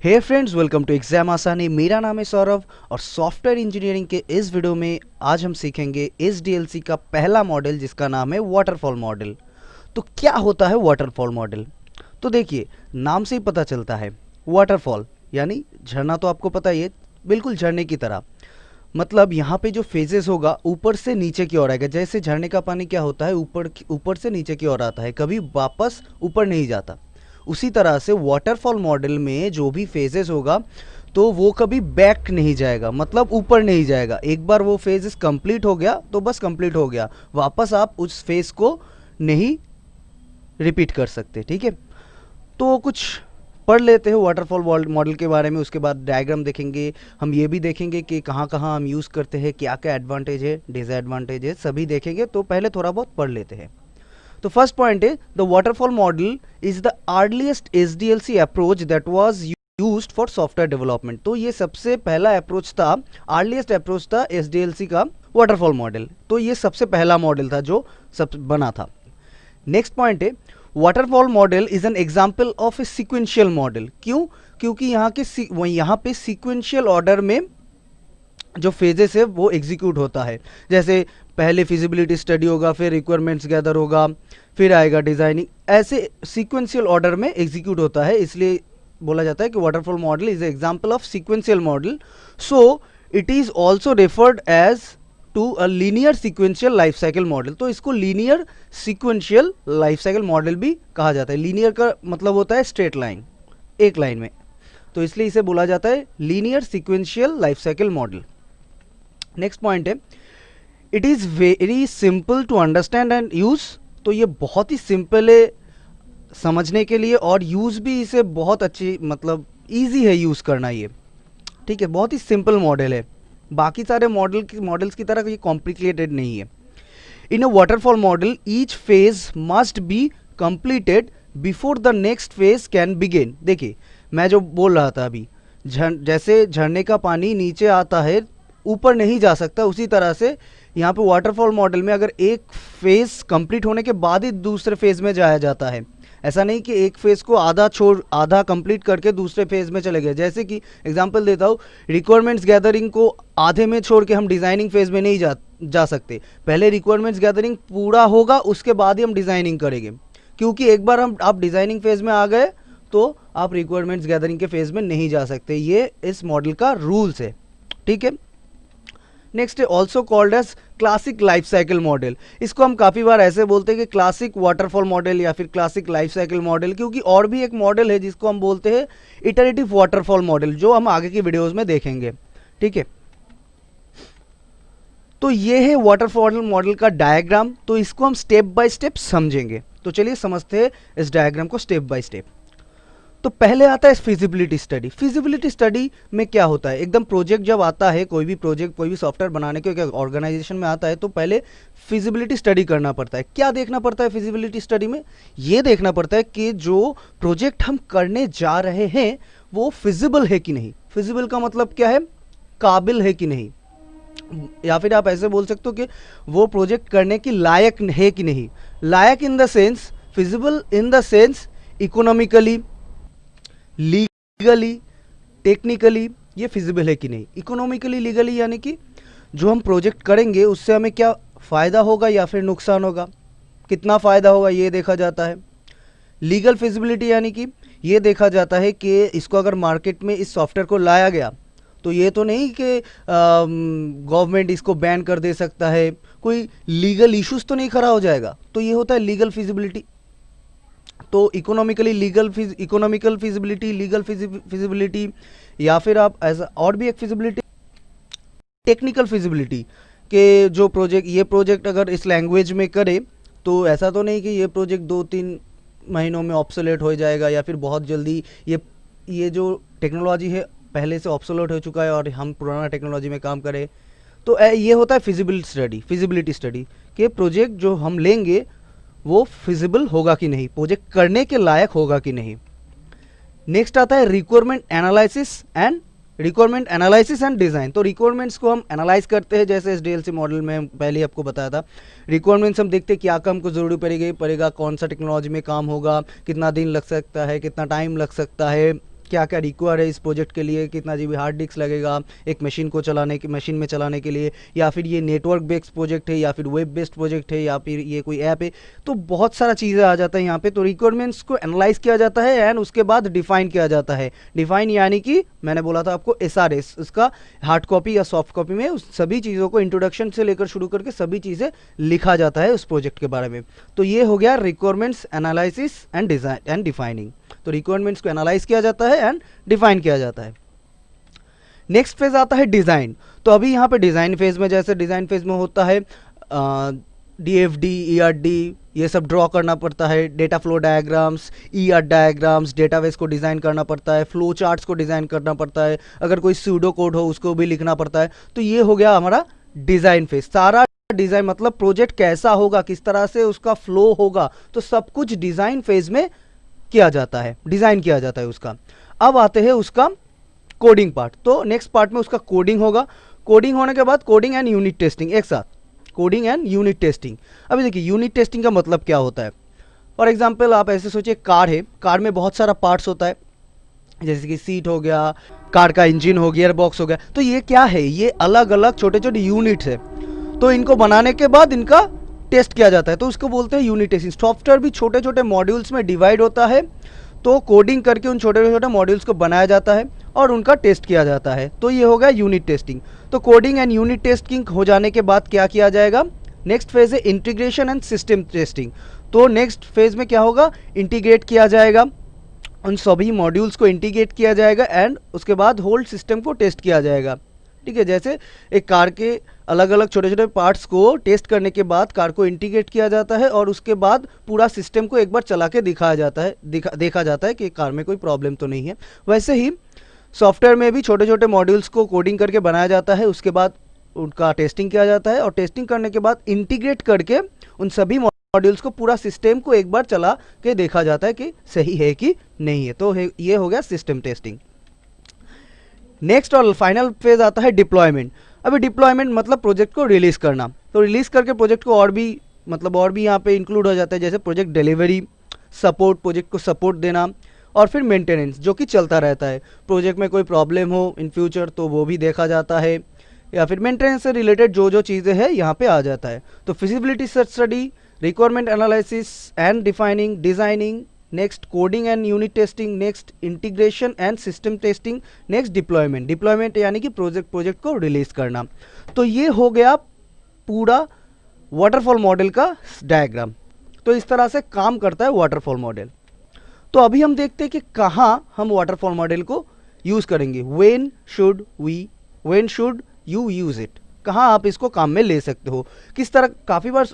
Hey friends, welcome to exam Aasani. मेरा नाम है सौरभ और सॉफ्टवेयर इंजीनियरिंग के इस वीडियो में आज हम सीखेंगे एसडीएलसी का पहला मॉडल जिसका नाम है वाटरफॉल मॉडल। तो क्या होता है वाटरफॉल मॉडल? तो देखिए, नाम से ही पता चलता है वाटरफॉल यानी झरना। तो आपको पता ही है, बिल्कुल झरने की तरह। मतलब यहाँ पे जो फेजेस होगा ऊपर से नीचे की ओर आएगा। जैसे झरने का पानी क्या होता है, ऊपर से नीचे की ओर आता है, कभी वापस ऊपर नहीं जाता। उसी तरह से वाटरफॉल मॉडल में जो भी फेजेस होगा तो वो कभी बैक नहीं जाएगा, मतलब ऊपर नहीं जाएगा। एक बार वो फेजेस कंप्लीट हो गया तो बस कंप्लीट हो गया, वापस आप उस फेज को नहीं रिपीट कर सकते। ठीक है, तो कुछ पढ़ लेते हैं वाटरफॉल मॉडल के बारे में। उसके बाद डायग्राम देखेंगे, हम ये भी देखेंगे कि कहाँ कहाँ हम यूज़ करते हैं, क्या क्या एडवांटेज है, डिसएडवांटेज है, सभी देखेंगे। तो पहले थोड़ा बहुत पढ़ लेते हैं। तो फर्स्ट पॉइंट है, the waterfall model is the earliest SDLC approach that was used for software development. तो ये सबसे पहला अप्रोच था, अर्लीस्ट अप्रोच था एसडीएलसी का वाटरफॉल मॉडल। तो ये सबसे पहला मॉडल था जो सब बना था। नेक्स्ट पॉइंट है, waterfall model is an example of a sequential model. क्यों? क्योंकि यहाँ पे सिक्वेंशियल ऑर्डर में जो फेजेस है वो एग्जीक्यूट होता है। जैसे पहले फिजिबिलिटी स्टडी होगा, फिर रिक्वायरमेंट्स गैदर होगा, फिर आएगा डिज़ाइनिंग, ऐसे सीक्वेंशियल ऑर्डर में एग्जीक्यूट होता है। इसलिए बोला जाता है कि waterfall model is example of sequential model. So it is also referred as to a linear sequential life cycle model. तो इसको linear sequential life cycle model भी कहा जाता है। लीनियर का मतलब होता है स्ट्रेट लाइन, एक लाइन में, तो इसलिए इसे बोला जाता है linear sequential life cycle model. Next point है, it is very simple to understand and use. तो ये बहुत ही सिंपल है समझने के लिए, और यूज़ भी इसे बहुत अच्छी, मतलब ईजी है यूज़ करना ये। ठीक है, बहुत ही सिंपल मॉडल है, बाकी सारे मॉडल्स की तरह ये कॉम्प्लिकेटेड नहीं है। In a waterfall model each phase must be completed before the next phase can begin. देखिए, मैं जो बोल रहा था अभी, जैसे झरने का पानी नीचे आता है, ऊपर नहीं जा सकता, उसी तरह से यहाँ पे वाटरफॉल मॉडल में अगर एक फेज़ कंप्लीट होने के बाद ही दूसरे फेज़ में जाया जाता है। ऐसा नहीं कि एक फेज़ को आधा कंप्लीट करके दूसरे फेज़ में चले गए। जैसे कि एग्जांपल देता हूँ, रिक्वायरमेंट्स गैदरिंग को आधे में छोड़ के हम डिज़ाइनिंग फेज़ में नहीं जा सकते। पहले रिक्वायरमेंट्स गैदरिंग पूरा होगा, उसके बाद ही हम डिज़ाइनिंग करेंगे। क्योंकि एक बार आप डिज़ाइनिंग फेज़ में आ गए तो आप रिक्वायरमेंट्स गैदरिंग के फेज़ में नहीं जा सकते। ये इस मॉडल का रूल्स है। ठीक है, नेक्स्ट है also called as classic life cycle model. इसको हम काफ़ी बार ऐसे बोलते हैं कि क्लासिक वाटरफॉल मॉडल या फिर क्लासिक लाइफ साइकिल मॉडल, क्योंकि और भी एक मॉडल है जिसको हम बोलते हैं इटरेटिव वाटरफॉल मॉडल, जो हम आगे की वीडियोस में देखेंगे। ठीक है, तो ये है वाटरफॉल मॉडल का डायग्राम। तो इसको हम स्टेप बाय स्टेप समझेंगे। तो चलिए समझते हैं इस डायग्राम को स्टेप बाय स्टेप। तो पहले आता है फिजिबिलिटी स्टडी। फिजिबिलिटी स्टडी में क्या होता है, एकदम प्रोजेक्ट जब आता है, कोई भी प्रोजेक्ट, कोई भी सॉफ्टवेयर बनाने के ऑर्गेनाइजेशन में आता है, तो पहले फिजिबिलिटी स्टडी करना पड़ता है। क्या देखना पड़ता है फिजिबिलिटी स्टडी में? ये देखना पड़ता है कि जो प्रोजेक्ट हम करने जा रहे हैं वो फिजिबल है कि नहीं। फिजिबल का मतलब क्या है, काबिल है कि नहीं, या फिर आप ऐसे बोल सकते हो कि वो प्रोजेक्ट करने की लायक है कि नहीं। लायक in the sense, feasible in the sense economically, legally, technically ये फिजिबल है कि नहीं। इकोनॉमिकली, लीगली यानी कि जो हम प्रोजेक्ट करेंगे उससे हमें क्या फ़ायदा होगा या फिर नुकसान होगा, कितना फ़ायदा होगा ये देखा जाता है। लीगल फिजिबिलिटी यानी कि ये देखा जाता है कि इसको अगर मार्केट में इस सॉफ्टवेयर को लाया गया तो ये तो नहीं कि गवर्नमेंट इसको बैन कर दे सकता है, कोई लीगल इश्यूज तो नहीं खड़ा हो जाएगा। तो ये होता है लीगल फिजिबिलिटी। तो इकोनॉमिकल फिजिबिलिटी, लीगल फिजिबिलिटी, या फिर आप ऐसा और भी एक फिजिबिलिटी टेक्निकल फिजिबिलिटी, के जो ये प्रोजेक्ट अगर इस लैंग्वेज में करे तो ऐसा तो नहीं कि ये प्रोजेक्ट 2-3 महीनों में ऑब्सोलेट हो जाएगा, या फिर बहुत जल्दी ये जो टेक्नोलॉजी है पहले से ऑब्सोलेट हो चुका है और हम पुराना टेक्नोलॉजी में काम करें। तो ये होता है फिजिबिलिटी स्टडी कि प्रोजेक्ट जो हम लेंगे वो फिजिबल होगा कि नहीं, प्रोजेक्ट करने के लायक होगा कि नहीं। नेक्स्ट आता है रिक्वायरमेंट एनालिसिस एंड डिज़ाइन। तो रिक्वायरमेंट्स को हम एनालाइज करते हैं, जैसे एसडीएलसी मॉडल में पहले आपको बताया था। रिक्वायरमेंट्स हम देखते हैं क्या काम को ज़रूरी पड़ेगा, कौन सा टेक्नोलॉजी में काम होगा, कितना दिन लग सकता है, कितना टाइम लग सकता है, क्या क्या रिक्वायर है इस प्रोजेक्ट के लिए, कितना जीबी हार्ड डिस्क लगेगा एक मशीन में चलाने के लिए, या फिर ये नेटवर्क बेस्ड प्रोजेक्ट है या फिर वेब बेस्ड प्रोजेक्ट है या फिर ये कोई ऐप है। तो बहुत सारा चीज़ें आ जाता है यहाँ पे। तो रिक्वायरमेंट्स को एनालाइज किया जाता है एंड उसके बाद डिफाइन किया जाता है। डिफाइन यानी कि मैंने बोला था आपको SRS, उसका हार्ड कॉपी या सॉफ्ट कॉपी में उस सभी चीज़ों को इंट्रोडक्शन से लेकर शुरू करके सभी चीज़ें लिखा जाता है उस प्रोजेक्ट के बारे में। तो ये हो गया requirements analysis and design and defining. तो रिक्वायरमेंट्स को एनालाइज किया जाता है एंड डिफाइन किया जाता है। नेक्स्ट फेज आता है डिज़ाइन। तो अभी यहाँ पे डिज़ाइन फेज में, जैसे डिज़ाइन फेज में होता है DFD ERD ये सब ड्रॉ करना पड़ता है, data flow diagrams, diagrams, database को डिज़ाइन करना पड़ता है, फ्लो चार्ट्स को डिज़ाइन करना पड़ता है, अगर कोई सूडो कोड हो उसको भी लिखना पड़ता है। तो ये हो गया हमारा डिज़ाइन फेज। सारा डिज़ाइन मतलब प्रोजेक्ट कैसा होगा, किस तरह से उसका फ्लो होगा, तो सब कुछ डिज़ाइन फेज में किया जाता है, डिज़ाइन किया जाता है उसका। अब आते हैं उसका कोडिंग पार्ट। तो नेक्स्ट पार्ट में उसका कोडिंग होगा। कोडिंग होने के बाद कोडिंग एंड यूनिट टेस्टिंग, एक साथ कोडिंग एंड यूनिट टेस्टिंग। अभी देखिए यूनिट टेस्टिंग का मतलब क्या होता है। फॉर एग्जांपल आप ऐसे सोचिए, कार है, कार में बहुत सारा पार्ट्स होता है, जैसे कि सीट हो गया, कार का इंजन हो, गियर बॉक्स हो गया। तो ये क्या है, ये अलग अलग छोटे छोटे यूनिट्स है। तो इनको बनाने के बाद इनका टेस्ट किया जाता है, तो उसको बोलते हैं यूनिट टेस्टिंग। सॉफ्टवेयर भी छोटे छोटे मॉड्यूल्स में डिवाइड होता है, तो कोडिंग करके उन छोटे छोटे मॉड्यूल्स को बनाया जाता है और उनका टेस्ट किया जाता है। तो ये हो गया यूनिट टेस्टिंग। तो कोडिंग एंड यूनिट टेस्टिंग हो जाने के बाद क्या किया जाएगा, नेक्स्ट फेज है इंटीग्रेशन एंड सिस्टम टेस्टिंग। तो नेक्स्ट फेज में क्या होगा, इंटीग्रेट किया जाएगा, उन सभी मॉड्यूल्स को इंटीग्रेट किया जाएगा एंड उसके बाद होल सिस्टम को टेस्ट किया जाएगा। ठीक है, जैसे एक कार के अलग अलग छोटे छोटे पार्ट्स को टेस्ट करने के बाद कार को इंटीग्रेट किया जाता है और उसके बाद पूरा सिस्टम को एक बार चला के दिखाया जाता है, देखा जाता है कि कार में कोई प्रॉब्लम तो नहीं है। वैसे ही सॉफ्टवेयर में भी छोटे छोटे मॉड्यूल्स को कोडिंग करके बनाया जाता है, उसके बाद उनका टेस्टिंग किया जाता है और टेस्टिंग करने के बाद इंटीग्रेट करके उन सभी मॉड्यूल्स को, पूरा सिस्टम को एक बार चला के देखा जाता है कि सही है कि नहीं है। तो ये हो गया सिस्टम टेस्टिंग। नेक्स्ट और फाइनल फेज आता है डिप्लॉयमेंट। अभी डिप्लॉयमेंट मतलब प्रोजेक्ट को रिलीज करना। तो रिलीज करके प्रोजेक्ट को और भी यहाँ पे इंक्लूड हो जाता है, जैसे प्रोजेक्ट डिलीवरी, सपोर्ट, प्रोजेक्ट को सपोर्ट देना और फिर मेंटेनेंस जो कि चलता रहता है। प्रोजेक्ट में कोई प्रॉब्लम हो इन फ्यूचर तो वो भी देखा जाता है, या फिर मेंटेनेंस से रिलेटेड जो चीज़ें हैं यहाँ पे आ जाता है। तो feasibility study, requirement analysis and defining, designing, next coding and unit testing, next integration and system testing, next deployment यानी कि प्रोजेक्ट को रिलीज करना। तो ये हो गया पूरा वाटरफॉल मॉडल का डायग्राम। तो इस तरह से काम करता है वाटरफॉल मॉडल। तो अभी हम देखते हैं कि कहाँ हम वाटरफॉल मॉडल को यूज़ करेंगे। When should you use it, कहाँ आप इसको काम में ले सकते हो, किस तरह। काफ़ी बार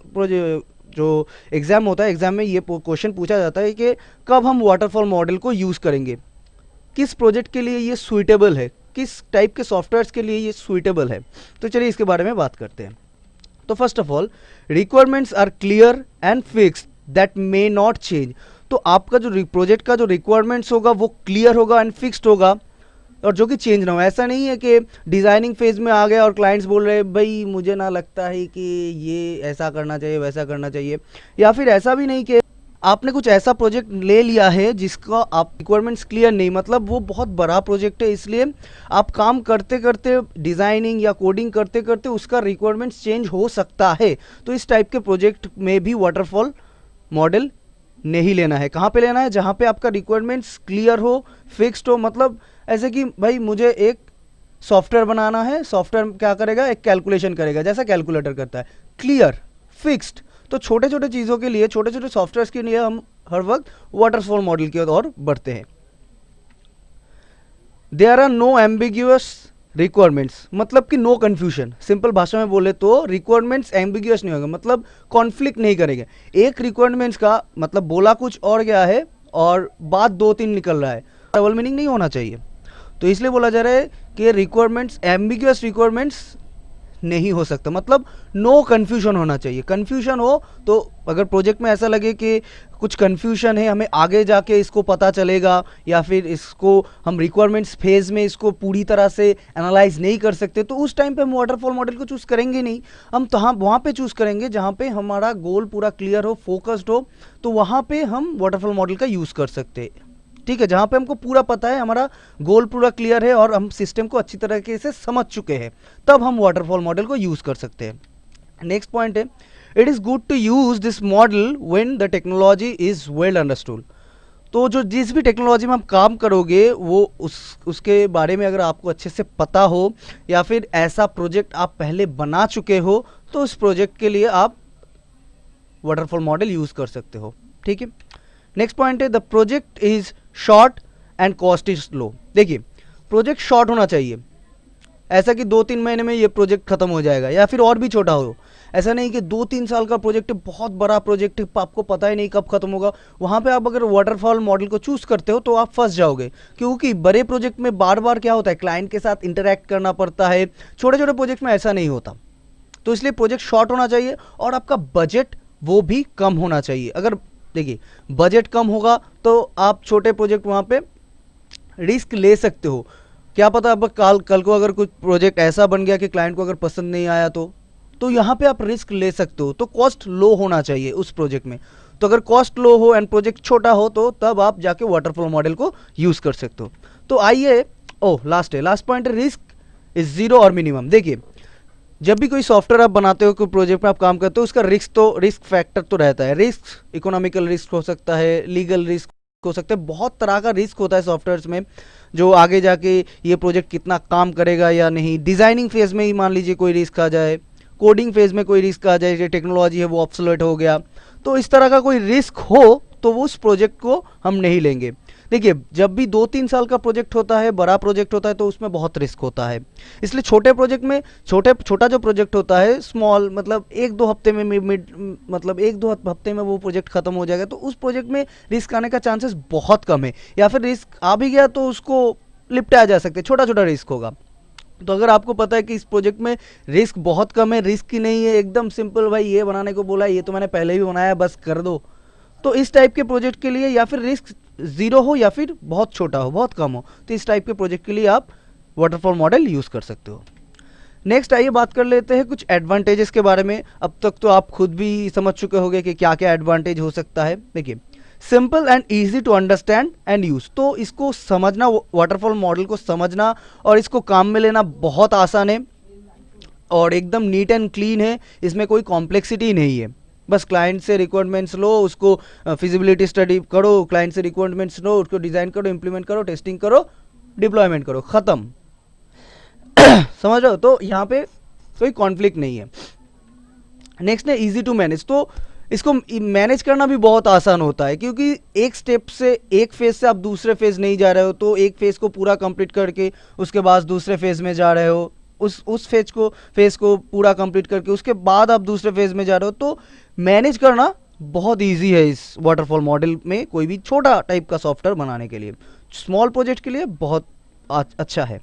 जो एग्ज़ाम होता है, एग्ज़ाम में ये क्वेश्चन पूछा जाता है कि कब हम वाटरफॉल मॉडल को यूज़ करेंगे, किस प्रोजेक्ट के लिए ये सुइटेबल है, किस टाइप के सॉफ्टवेयर्स के लिए ये सुइटेबल है। तो चलिए इसके बारे में बात करते हैं। तो first of all, requirements are clear and fixed that may not change. तो आपका जो प्रोजेक्ट का जो रिक्वायरमेंट्स होगा वो क्लियर होगा एंड फिक्स्ड होगा, और जो कि चेंज ना हो। ऐसा नहीं है कि डिज़ाइनिंग फेज में आ गया और क्लाइंट्स बोल रहे हैं भाई मुझे ना लगता है कि ये ऐसा करना चाहिए, वैसा करना चाहिए। या फिर ऐसा भी नहीं कि आपने कुछ ऐसा प्रोजेक्ट ले लिया है जिसका आप रिक्वायरमेंट्स क्लियर नहीं, मतलब वो बहुत बड़ा प्रोजेक्ट है, इसलिए आप काम करते करते, डिज़ाइनिंग या कोडिंग करते करते उसका रिक्वायरमेंट्स चेंज हो सकता है। तो इस टाइप के प्रोजेक्ट में भी वाटरफॉल मॉडल नहीं लेना है। कहाँ पे लेना है, जहाँ पे आपका रिक्वायरमेंट्स क्लियर हो, फिक्स्ड हो। मतलब ऐसे कि भाई मुझे एक सॉफ्टवेयर बनाना है, सॉफ्टवेयर क्या करेगा, एक कैलकुलेशन करेगा जैसा कैलकुलेटर करता है, क्लियर, फिक्स्ड। तो छोटे छोटे चीज़ों के लिए, छोटे छोटे सॉफ्टवेयर्स के लिए हम हर वक्त वाटरफॉल मॉडल की ओर बढ़ते हैं। There are no ambiguous requirements, मतलब कि नो कन्फ्यूजन। सिंपल भाषा में बोले तो रिक्वायरमेंट्स एम्बिग्यूअस नहीं होगा, मतलब कॉन्फ्लिक्ट नहीं करेंगे। एक रिक्वायरमेंट्स का मतलब बोला कुछ और गया है और बात दो तीन निकल रहा है, डबल मीनिंग नहीं होना चाहिए। तो इसलिए बोला जा रहा है कि रिक्वायरमेंट्स, एम्बिग्यूअस रिक्वायरमेंट्स नहीं हो सकता, मतलब नो कन्फ्यूजन होना चाहिए। कन्फ्यूजन हो तो अगर प्रोजेक्ट में ऐसा लगे कि कुछ कन्फ्यूजन है, हमें आगे जाके इसको पता चलेगा, या फिर इसको हम रिक्वायरमेंट्स फेज में इसको पूरी तरह से एनालाइज नहीं कर सकते, तो उस टाइम पे हम वाटरफॉल मॉडल को चूज़ करेंगे नहीं। हम तो हाँ वहाँ पे चूज़ करेंगे जहाँ पे हमारा गोल पूरा क्लियर हो, फोकस्ड हो, तो वहाँ पे हम वाटरफॉल मॉडल का यूज़ कर सकते हैं। ठीक है, जहाँ पे हमको पूरा पता है, हमारा गोल पूरा क्लियर है और हम सिस्टम को अच्छी तरीके से समझ चुके हैं, तब हम वाटरफॉल मॉडल को यूज़ कर सकते हैं। नेक्स्ट पॉइंट है, it is good to use this model when the technology is well understood. तो जो जिस भी टेक्नोलॉजी में आप काम करोगे वो उसके बारे में अगर आपको अच्छे से पता हो या फिर ऐसा प्रोजेक्ट आप पहले बना चुके हो, तो उस प्रोजेक्ट के लिए आप वाटरफॉल मॉडल यूज़ कर सकते हो। ठीक है, नेक्स्ट पॉइंट है, the project is short and cost is low. देखिए, प्रोजेक्ट शॉर्ट होना चाहिए, ऐसा कि 2-3 महीने में ये प्रोजेक्ट खत्म हो जाएगा, या फिर और भी छोटा हो। ऐसा नहीं कि 2-3 साल का प्रोजेक्ट है, बहुत बड़ा प्रोजेक्ट है, आपको पता ही नहीं कब खत्म होगा। वहाँ पे आप अगर वाटरफॉल मॉडल को चूज़ करते हो तो आप फंस जाओगे, क्योंकि बड़े प्रोजेक्ट में बार बार क्या होता है, क्लाइंट के साथ इंटरेक्ट करना पड़ता है। छोटे छोटे प्रोजेक्ट में ऐसा नहीं होता, तो इसलिए प्रोजेक्ट शॉर्ट होना चाहिए और आपका बजट वो भी कम होना चाहिए। अगर देखिए बजट कम होगा तो आप छोटे प्रोजेक्ट वहाँ पे रिस्क ले सकते हो। क्या पता अब कल को अगर कुछ प्रोजेक्ट ऐसा बन गया कि क्लाइंट को अगर पसंद नहीं आया तो यहाँ पे आप रिस्क ले सकते हो। तो कॉस्ट लो होना चाहिए उस प्रोजेक्ट में। तो अगर कॉस्ट लो हो एंड प्रोजेक्ट छोटा हो तो तब आप जाके वाटरफॉल मॉडल को यूज़ कर सकते हो। तो आइए, लास्ट पॉइंट है, रिस्क इज ज़ीरो और मिनिमम। देखिए, जब भी कोई सॉफ्टवेयर आप बनाते हो, कोई प्रोजेक्ट में आप काम करते हो, उसका रिस्क फैक्टर तो रहता है। रिस्क इकोनॉमिकल रिस्क हो सकता है, लीगल रिस्क हो सकता है, बहुत तरह का रिस्क होता है सॉफ्टवेयर्स में, जो आगे जाके ये प्रोजेक्ट कितना काम करेगा या नहीं। डिज़ाइनिंग फेज़ में ही मान लीजिए कोई रिस्क आ जाए, कोडिंग फेज़ में कोई रिस्क आ जाए, जो टेक्नोलॉजी है वो ऑब्सोलेट हो गया, तो इस तरह का कोई रिस्क हो तो वो उस प्रोजेक्ट को हम नहीं लेंगे। देखिए, जब भी 2-3 साल का प्रोजेक्ट होता है, बड़ा प्रोजेक्ट होता है, तो उसमें बहुत रिस्क होता है। इसलिए छोटे प्रोजेक्ट में छोटा जो प्रोजेक्ट होता है, स्मॉल, मतलब 1-2 हफ्ते में मतलब 1-2 हफ्ते में वो प्रोजेक्ट खत्म हो जाएगा, तो उस प्रोजेक्ट में रिस्क आने का चांसेस बहुत कम है। या फिर रिस्क आ भी गया तो उसको निपटाया जा सकता है, छोटा छोटा रिस्क होगा। तो अगर आपको पता है कि इस प्रोजेक्ट में रिस्क बहुत कम है, रिस्क ही नहीं है, एकदम सिंपल, भाई ये बनाने को बोला, ये तो मैंने पहले भी बनाया, बस कर दो, तो इस टाइप के प्रोजेक्ट के लिए, या फिर रिस्क ज़ीरो हो या फिर बहुत छोटा हो, बहुत कम हो, तो इस टाइप के प्रोजेक्ट के लिए आप वाटरफॉल मॉडल यूज़ कर सकते हो। नेक्स्ट आइए बात कर लेते हैं कुछ एडवांटेजेस के बारे में। अब तक तो आप खुद भी समझ चुके होंगे कि क्या क्या एडवांटेज हो सकता है। देखिए, simple and easy to understand and use. तो इसको समझना, वाटरफॉल मॉडल को समझना और इसको काम में लेना बहुत आसान है और एकदम नीट एंड क्लीन है, इसमें कोई कॉम्प्लेक्सिटी नहीं है। बस क्लाइंट से रिक्वायरमेंट्स लो, उसको फिजिबिलिटी स्टडी करो, क्लाइंट से रिक्वायरमेंट्स लो, उसको डिज़ाइन करो, इम्प्लीमेंट करो, टेस्टिंग करो, डिप्लॉयमेंट करो, ख़त्म। समझ रहे हो? तो यहाँ पे कोई कॉन्फ्लिक्ट नहीं है। नेक्स्ट है इजी टू मैनेज। तो इसको मैनेज करना भी बहुत आसान होता है, क्योंकि एक स्टेप से, एक फेज़ से आप दूसरे फेज़ नहीं जा रहे हो, तो एक फेज़ को पूरा कंप्लीट करके उसके बाद दूसरे फेज़ में जा रहे हो, उस फेज़ को पूरा कंप्लीट करके उसके बाद आप दूसरे फेज़ में जा रहे हो। तो मैनेज करना बहुत इजी है इस वाटरफॉल मॉडल में, कोई भी छोटा टाइप का सॉफ्टवेयर बनाने के लिए, स्मॉल प्रोजेक्ट के लिए बहुत अच्छा है।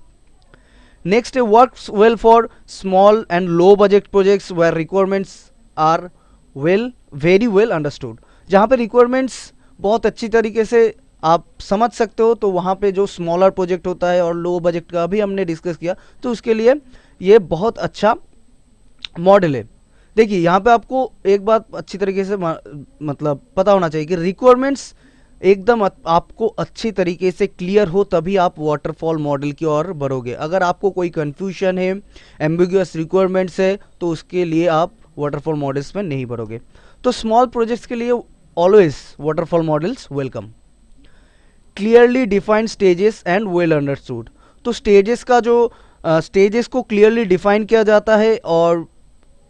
नेक्स्ट है works well for small and low budget projects where requirements are very well understood. जहाँ पे रिक्वायरमेंट्स बहुत अच्छी तरीके से आप समझ सकते हो, तो वहाँ पे जो स्मॉलर प्रोजेक्ट होता है और लो बजट का भी हमने डिस्कस किया, तो उसके लिए ये बहुत अच्छा मॉडल है। देखिए, यहाँ पे आपको एक बात अच्छी तरीके से मतलब पता होना चाहिए कि रिक्वायरमेंट्स एकदम आपको अच्छी तरीके से क्लियर हो, तभी आप वाटरफॉल मॉडल की ओर बढ़ोगे। अगर आपको कोई कन्फ्यूजन है, एम्बिगुअस रिक्वायरमेंट्स है, तो उसके लिए आप वाटरफॉल मॉडल्स में नहीं बढ़ोगे। तो स्मॉल प्रोजेक्ट्स के लिए always waterfall models welcome. Clearly defined stages and well understood. तो स्टेजेस का जो स्टेजेस को क्लियरली डिफाइन किया जाता है और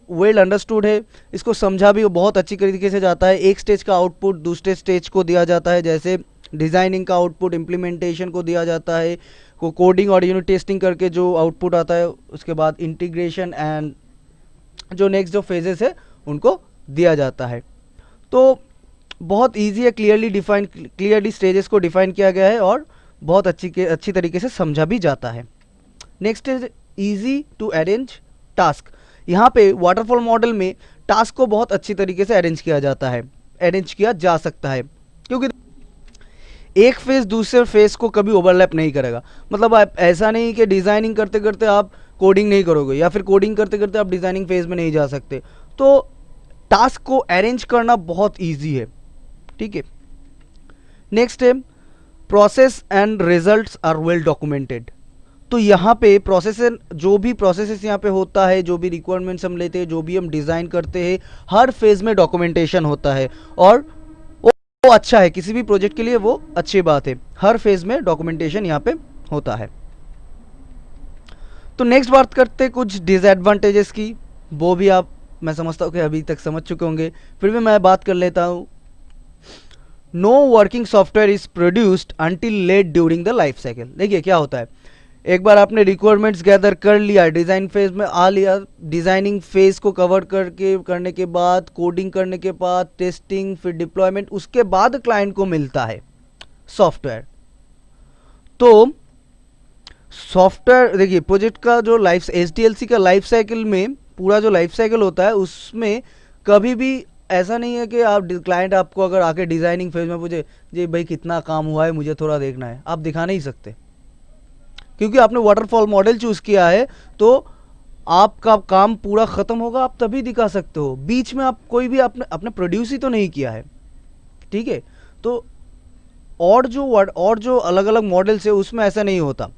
वेल अंडरस्टूड है, इसको समझा भी बहुत अच्छी तरीके से जाता है। एक स्टेज का आउटपुट दूसरे स्टेज को दिया जाता है, जैसे डिज़ाइनिंग का आउटपुट इम्प्लीमेंटेशन को दिया जाता है, कोडिंग और यूनिट टेस्टिंग करके जो आउटपुट आता है, उसके बाद इंटीग्रेशन एंड जो नेक्स्ट जो फेजेस है उनको दिया जाता है। तो बहुत ईजी है, क्लियरली स्टेजेस को डिफाइन किया गया है और बहुत अच्छी तरीके से समझा भी जाता है। Next is easy to arrange task. यहाँ पे वाटरफॉल मॉडल में टास्क को बहुत अच्छी तरीके से अरेंज किया जा सकता है, क्योंकि एक फेज़ दूसरे फेज़ को कभी ओवरलैप नहीं करेगा। मतलब आप ऐसा नहीं कि डिज़ाइनिंग करते करते आप कोडिंग नहीं करोगे, या फिर कोडिंग करते करते आप डिज़ाइनिंग फेज़ में नहीं जा सकते। तो टास्क को अरेंज करना बहुत ईजी है, ठीक है। नेक्स्ट है process and results are well documented. तो यहाँ पे प्रोसेस, जो भी प्रोसेस यहाँ पे होता है, जो भी रिक्वायरमेंट्स हम लेते हैं, जो भी हम डिज़ाइन करते हैं, हर फेज़ में डॉक्यूमेंटेशन होता है और वो अच्छा है, किसी भी प्रोजेक्ट के लिए वो अच्छी बात है, हर फेज़ में डॉक्यूमेंटेशन यहाँ पे होता है। तो नेक्स्ट बात करते हैं कुछ डिसएडवांटेजेस की, वो भी आप, मैं समझता हूँ कि अभी तक समझ चुके होंगे, फिर भी मैं बात कर लेता हूँ। No working software is produced until late during the life cycle. देखिए क्या होता है, एक बार आपने रिक्वायरमेंट्स गैदर कर लिया, डिज़ाइन फेज में आ लिया, डिज़ाइनिंग फेज को कवर करने के बाद, कोडिंग करने के बाद, टेस्टिंग, फिर डिप्लॉयमेंट, उसके बाद क्लाइंट को मिलता है सॉफ्टवेयर। तो सॉफ्टवेयर, देखिए प्रोजेक्ट का जो लाइफ, एचडीएलसी का लाइफ साइकिल में, पूरा जो लाइफ साइकिल होता है उसमें कभी भी ऐसा नहीं है कि आप, क्लाइंट आपको अगर आके डिज़ाइनिंग फेज में पूछे जी भाई कितना काम हुआ है मुझे थोड़ा देखना है, आप दिखा नहीं सकते, क्योंकि आपने वाटरफॉल मॉडल चूज़ किया है। तो आपका काम पूरा ख़त्म होगा आप तभी दिखा सकते हो, बीच में आप कोई भी आपने प्रोड्यूस ही तो नहीं किया है, ठीक है। तो और जो अलग अलग मॉडल्स है उसमें ऐसा नहीं होता,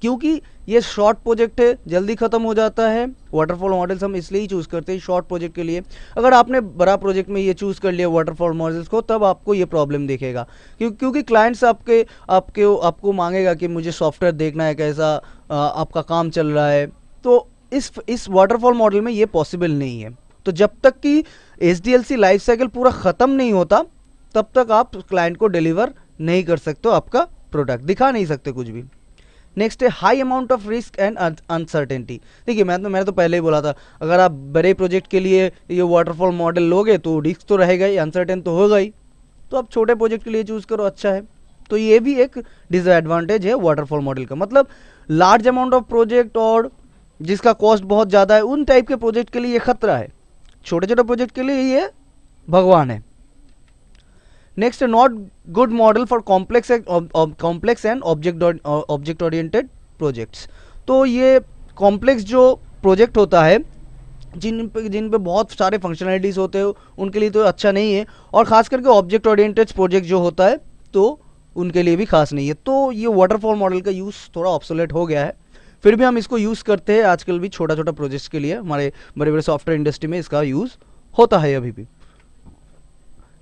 क्योंकि ये शॉर्ट प्रोजेक्ट है, जल्दी ख़त्म हो जाता है। वाटरफॉल मॉडल्स हम इसलिए ही चूज़ करते हैं शॉर्ट प्रोजेक्ट के लिए। अगर आपने बड़ा प्रोजेक्ट में ये चूज़ कर लिया वाटरफॉल मॉडल्स को, तब आपको ये प्रॉब्लम दिखेगा, क्योंकि क्लाइंट्स आपको मांगेगा कि मुझे सॉफ्टवेयर देखना है, कैसा आपका काम चल रहा है। तो इस वाटरफॉल मॉडल में ये पॉसिबल नहीं है। तो जब तक कि एचडीएलसी लाइफ साइकिल पूरा ख़त्म नहीं होता, तब तक आप क्लाइंट को डिलीवर नहीं कर सकते हो, आपका प्रोडक्ट दिखा नहीं सकते कुछ भी। नेक्स्ट है high amount of risk and uncertainty. देखिए मैंने तो पहले ही बोला था, अगर आप बड़े प्रोजेक्ट के लिए ये वाटरफॉल मॉडल लोगे तो रिस्क तो रहेगा ही, अनसर्टेन तो होगा ही। तो आप छोटे प्रोजेक्ट के लिए चूज़ करो, अच्छा है। तो ये भी एक डिसएडवांटेज है वाटरफॉल मॉडल का। मतलब लार्ज अमाउंट ऑफ प्रोजेक्ट और जिसका कॉस्ट बहुत ज़्यादा है, उन टाइप के प्रोजेक्ट के लिए ये खतरा है, छोटे छोटे प्रोजेक्ट के लिए ये भगवान है। Next, not good model for complex and object oriented projects. तो ये कॉम्प्लेक्स जो प्रोजेक्ट होता है, जिन पे बहुत सारे फंक्शनलिटीज़ होते हैं, उनके लिए तो अच्छा नहीं है। और ख़ास करके ऑब्जेक्ट ओरिएंटेड प्रोजेक्ट जो होता है, तो उनके लिए भी खास नहीं है। तो ये वाटरफॉल मॉडल का यूज़ थोड़ा ऑब्सोलेट हो गया है, फिर भी हम इसको यूज़ करते हैं आजकल भी, छोटा छोटा प्रोजेक्ट्स के लिए। हमारे बड़े बड़े सॉफ्टवेयर इंडस्ट्री में इसका यूज़ होता है अभी भी।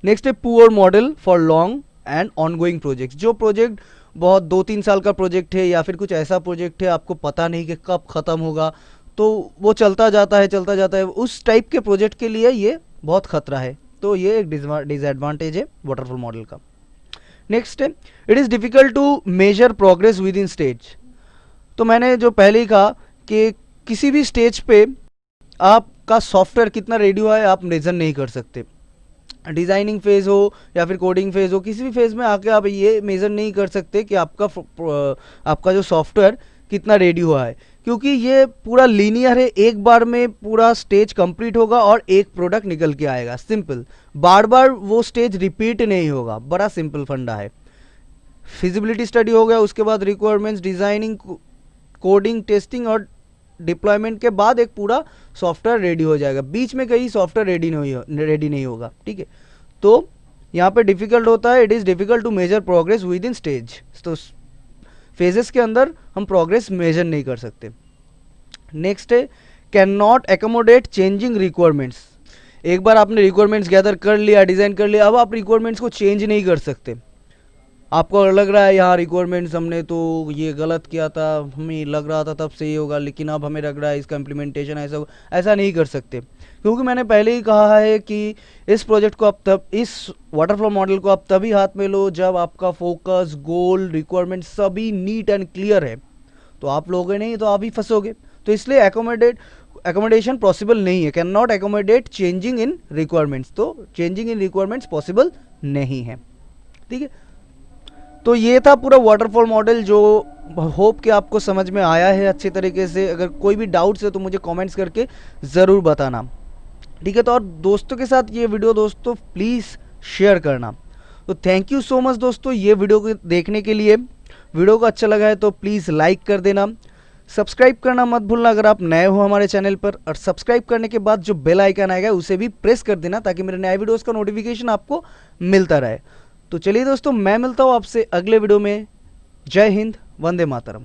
नेक्स्ट है poor model for long and ongoing projects. जो प्रोजेक्ट बहुत 2-3 साल का प्रोजेक्ट है, या फिर कुछ ऐसा प्रोजेक्ट है आपको पता नहीं कि कब ख़त्म होगा, तो वो चलता जाता है, उस टाइप के प्रोजेक्ट के लिए ये बहुत खतरा है। तो ये एक डिसएडवांटेज है वाटरफॉल मॉडल का। नेक्स्ट है, it is difficult to measure progress within stage. तो मैंने जो पहले ही कहा कि किसी भी स्टेज पे आपका सॉफ्टवेयर कितना रेडी हुआ है आप मेजर नहीं कर सकते। डिज़ाइनिंग फेज़ हो या फिर कोडिंग फेज़ हो, किसी भी फेज़ में आके आप ये मेज़र नहीं कर सकते कि आपका जो सॉफ्टवेयर कितना रेडी हुआ है, क्योंकि ये पूरा लीनियर है। एक बार में पूरा स्टेज कंप्लीट होगा और एक प्रोडक्ट निकल के आएगा, सिंपल। बार बार वो स्टेज रिपीट नहीं होगा, बड़ा सिंपल फंडा है। फिजिबिलिटी स्टडी हो गया, उसके बाद रिक्वायरमेंट्स, डिज़ाइनिंग, कोडिंग, टेस्टिंग और डिप्लॉयमेंट के बाद एक पूरा सॉफ्टवेयर रेडी हो जाएगा। बीच में कहीं सॉफ्टवेयर रेडी नहीं होगा, ठीक है। तो यहाँ पे डिफ़िकल्ट होता है, it is difficult to measure progress within stage. तो फेजेस के अंदर हम प्रोग्रेस मेजर नहीं कर सकते। नेक्स्ट है, can not accommodate changing requirements. एक बार आपने रिक्वायरमेंट्स गैदर कर लिया, डिज़ाइन कर लिया, अब आप रिक्वायरमेंट्स को चेंज नहीं कर सकते। आपको लग रहा है यहाँ रिक्वायरमेंट्स हमने तो ये गलत किया था, हमें लग रहा था तब सही होगा, लेकिन अब हमें लग रहा है इसका इम्प्लीमेंटेशन ऐसा नहीं कर सकते, क्योंकि मैंने पहले ही कहा है कि इस प्रोजेक्ट को आप इस वाटरफ्लो मॉडल को आप तभी हाथ में लो जब आपका फोकस, गोल, रिक्वायरमेंट सभी नीट एंड क्लियर है। तो आप लोगे नहीं तो आप ही फंसोगे। तो इसलिए एकोमोडेशन पॉसिबल नहीं है, can not accommodate changing in requirements. तो चेंजिंग इन रिक्वायरमेंट्स पॉसिबल नहीं है, ठीक है। तो ये था पूरा वाटरफॉल मॉडल, जो होप कि आपको समझ में आया है अच्छे तरीके से। अगर कोई भी डाउट्स है तो मुझे कमेंट्स करके ज़रूर बताना, ठीक है। तो और दोस्तों के साथ ये वीडियो दोस्तों प्लीज़ शेयर करना। तो थैंक यू सो मच दोस्तों ये वीडियो को देखने के लिए। वीडियो को अच्छा लगा है तो प्लीज़ लाइक कर देना, सब्सक्राइब करना मत भूलना अगर आप नए हो हमारे चैनल पर, और सब्सक्राइब करने के बाद जो बेल आइकन आएगा उसे भी प्रेस कर देना ताकि मेरे नए वीडियोज़ का नोटिफिकेशन आपको मिलता रहे। तो चलिए दोस्तों, मैं मिलता हूँ आपसे अगले वीडियो में। जय हिंद, वंदे मातरम।